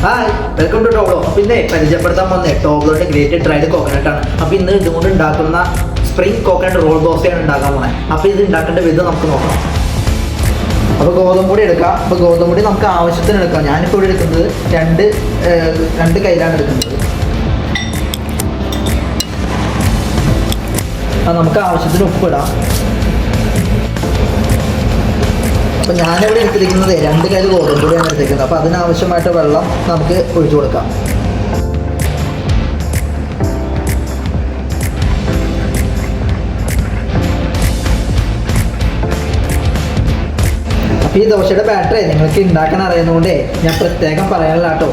Hi welcome to ടോബ്ലോ. അപ്പോൾ ഇന്ന് പരിചയപ്പെടുത്താൻ വന്നേ ടോബ്ലോയുടെ ഗ്രേറ്റഡ് ഡ്രൈഡ് കോക്കനട്ട് ആണ്. അപ്പോൾ ഇന്ന് ഇതുകൊണ്ട് ഉണ്ടാക്കുന്ന സ്പ്രിംഗ് കോക്കനട്ട് റോൾ ദോശയാണ് ഉണ്ടാക്കാൻ പോകുന്നത്. അപ്പോൾ ഇത് ഉണ്ടാക്കേണ്ട വിധം നമുക്ക് നോക്കാം. അപ്പോൾ ഗോതമ്പൊടി എടുക്കാം. അപ്പോൾ ഗോതമ്പൊടി നമുക്ക് ആവശ്യത്തിന് എടുക്കാം. ഞാനിപ്പോൾ ഇവിടെ എടുക്കുന്നത് രണ്ട് കയ്യിലാണ് എടുക്കുന്നത്. അത് നമുക്ക് ആവശ്യത്തിന് ഉപ്പിടാം. അപ്പോൾ ഞാനിവിടെ എടുത്തിരിക്കുന്നത് 2 കയ്യിൽ ഗോതമ്പൊടിയാണ് എടുത്തിരിക്കുന്നത്. അപ്പോൾ അതിനാവശ്യമായിട്ട് വെള്ളം നമുക്ക് ഒഴിച്ചു കൊടുക്കാം. അപ്പോൾ ഈ ദോശയുടെ ബാറ്ററി നിങ്ങൾക്ക് ഉണ്ടാക്കാൻ അറിയുന്നതുകൊണ്ട് ഞാൻ പ്രത്യേകം പറയാനില്ല കേട്ടോ.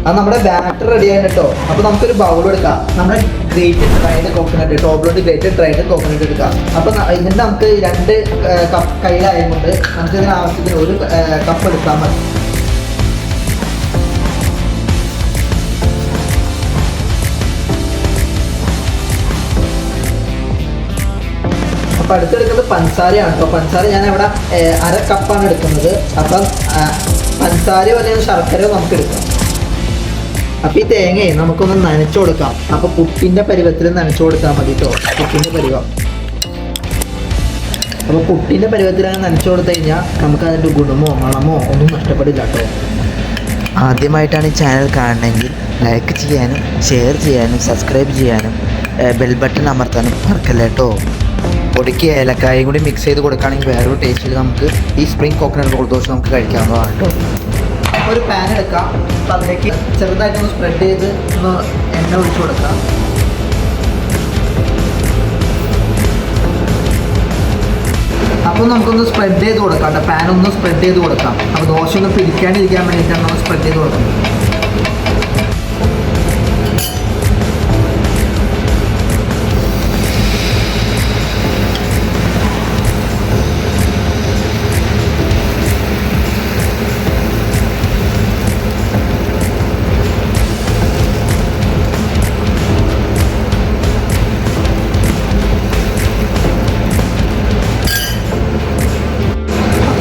അത് നമ്മുടെ ബാറ്റർ റെഡി ആയിട്ട് കേട്ടോ. അപ്പോൾ നമുക്കൊരു ബൗൾ എടുക്കാം. നമ്മുടെ ഗ്രേറ്റഡ് ഡ്രൈഡ് കോക്കനട്ട്, ടോബ്ലോയുടെ ഗ്രേറ്റഡ് ഡ്രൈഡ് കോക്കനട്ട് എടുക്കാം. അപ്പോൾ ഇതിൻ്റെ നമുക്ക് 2 കപ്പ് കയ്യിലായതുകൊണ്ട് നമുക്ക് ഇതിന് ആവശ്യത്തിന് 1 കപ്പ് എടുത്താൽ മതി. അപ്പോൾ അടുത്തെടുക്കുന്നത് പഞ്ചസാരയാണ് കേട്ടോ. പഞ്ചസാര ഞാൻ ഇവിടെ 1/2 കപ്പാണ് എടുക്കുന്നത്. അപ്പം പഞ്ചസാരയോ അല്ലെങ്കിൽ ശർക്കരയോ നമുക്ക് എടുക്കാം. അപ്പോൾ ഈ തേങ്ങയെ നമുക്കൊന്ന് നനച്ചു കൊടുക്കാം. അപ്പോൾ പുട്ടിൻ്റെ പരുവത്തിൽ നനച്ചു കൊടുത്താൽ മതി കേട്ടോ. പുട്ടിൻ്റെ പരുവം. അപ്പോൾ പുട്ടിൻ്റെ പരുവത്തിലാണ് നനച്ചു കൊടുത്തു കഴിഞ്ഞാൽ നമുക്ക് അതിൻ്റെ ഗുണമോ മണമോ ഒന്നും നഷ്ടപ്പെടില്ല കേട്ടോ. ആദ്യമായിട്ടാണ് ഈ ചാനൽ കാണണമെങ്കിൽ ലൈക്ക് ചെയ്യാനും ഷെയർ ചെയ്യാനും സബ്സ്ക്രൈബ് ചെയ്യാനും ബെൽ ബട്ടൺ അമർത്താനും മറക്കല്ല കേട്ടോ. പൊടിക്ക് ഏലക്കായും കൂടി മിക്സ് ചെയ്ത് കൊടുക്കുകയാണെങ്കിൽ വേറൊരു ടേസ്റ്റിൽ നമുക്ക് ഈ സ്പ്രിംഗ് കോക്കനട്ട് റോൾ ദോശ നമുക്ക് കഴിക്കാവുന്നതാണ് കേട്ടോ. ഒരു പാൻ എടുക്കാം. അപ്പോൾ അതിലേക്ക് ചെറുതായിട്ടൊന്ന് സ്പ്രെഡ് ചെയ്ത് ഒന്ന് എണ്ണ ഒഴിച്ചു കൊടുക്കാം. അപ്പോൾ നമുക്കൊന്ന് സ്പ്രെഡ് ചെയ്ത് കൊടുക്കാം കേട്ടോ. പാൻ ഒന്ന് സ്പ്രെഡ് ചെയ്ത് കൊടുക്കാം. അപ്പോൾ ദോശ ഒന്ന് പിടിക്കാണ്ടിരിക്കാൻ വേണ്ടിയിട്ടാണ് നമ്മൾ സ്പ്രെഡ് ചെയ്ത് കൊടുക്കുന്നത്.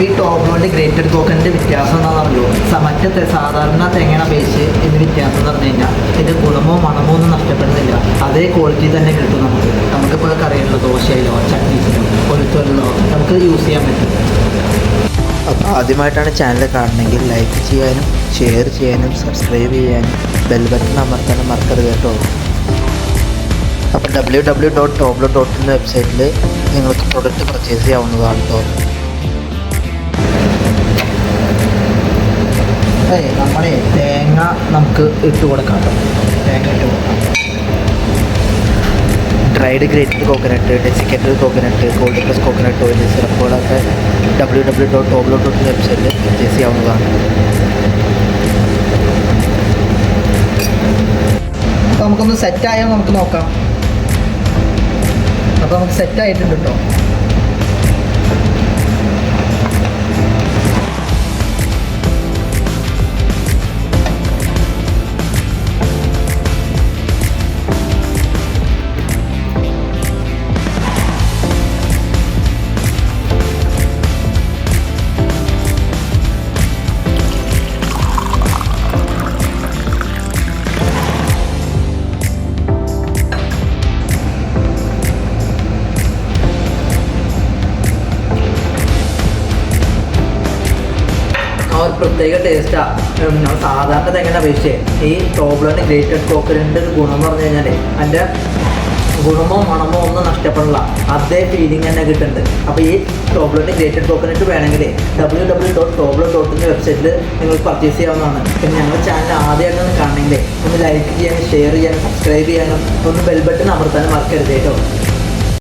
ഈ ടോബ്ലോൻ്റെ ഗ്രേറ്റഡ് കോക്കനട്ട് വ്യത്യാസം എന്താണെന്നറിയോ? മറ്റേ സാധാരണ തേങ്ങയുടെ അപേക്ഷിച്ച് ഇതിന് വ്യത്യാസം എന്ന് പറഞ്ഞു കഴിഞ്ഞാൽ ഇതിൻ്റെ ഗുണമോ മണമോ ഒന്നും നഷ്ടപ്പെടുന്നില്ല. അതേ ക്വാളിറ്റി തന്നെ കിട്ടും. നമുക്കിപ്പോൾ കറിയിലോ ദോശയിലോ ചട്നീസിലോ പൊരിച്ചോലിലോ നമുക്ക് യൂസ് ചെയ്യാൻ പറ്റും. അപ്പോൾ ആദ്യമായിട്ടാണ് ചാനൽ കാണണമെങ്കിൽ ലൈക്ക് ചെയ്യാനും ഷെയർ ചെയ്യാനും സബ്സ്ക്രൈബ് ചെയ്യാനും ബെൽ ബട്ടൺ അമർത്താനും മറക്കരുത് കേട്ടോ. അപ്പോൾ www.toblo.in എന്ന വെബ്സൈറ്റിൽ നിങ്ങൾക്ക് പ്രൊഡക്റ്റ് പർച്ചേസ് ചെയ്യാവുന്നതാണ് കേട്ടോ. നമ്മുടെ തേങ്ങ നമുക്ക് ഇട്ട് കൊടുക്കാം കേട്ടോ. തേങ്ങ ഇട്ട് കൊടുക്കാം. Dried grated coconut, desiccated coconut, cold press coconut oil സിറപ്പുകളൊക്കെ www.toblo.in വെബ്സൈറ്റിൽ പർച്ചേസ് ചെയ്യാവുന്നതാണ്. അപ്പോൾ നമുക്കൊന്ന് സെറ്റായാൽ നമുക്ക് നോക്കാം. അപ്പോൾ നമുക്ക് സെറ്റായിട്ടുണ്ട് കേട്ടോ. ഒരു പ്രത്യേക ടേസ്റ്റാണ്. സാധാരണ തേങ്ങയുടെ അപേക്ഷിച്ച് ഈ ടോബ്ലോൻ്റെ ഗ്രേറ്റഡ് കോക്കനട്ടിൻ്റെ ഒരു ഗുണം എന്ന് പറഞ്ഞു കഴിഞ്ഞാൽ അതിൻ്റെ ഗുണമോ മണമോ ഒന്നും നഷ്ടപ്പെടില്ല. അതേ ഫീലിംഗ് തന്നെ കിട്ടുന്നുണ്ട്. അപ്പോൾ ഈ ടോബ്ലോൻ്റെ ഗ്രേറ്റഡ് കോക്കനട്ട് വേണമെങ്കിൽ www.toblo.in വെബ്സൈറ്റിൽ നിങ്ങൾക്ക് പർച്ചേസ് ചെയ്യാവുന്നതാണ്. പിന്നെ ഞങ്ങളുടെ ചാനൽ ആദ്യമായിട്ടൊന്ന് കാണണമെങ്കിൽ ഒന്ന് ലൈക്ക് ചെയ്യാനും ഷെയർ ചെയ്യാനും സബ്സ്ക്രൈബ് ചെയ്യാനും ഒന്ന് ബെൽ ബട്ടൺ അമർത്താനും മറക്കരുത് കേട്ടോ.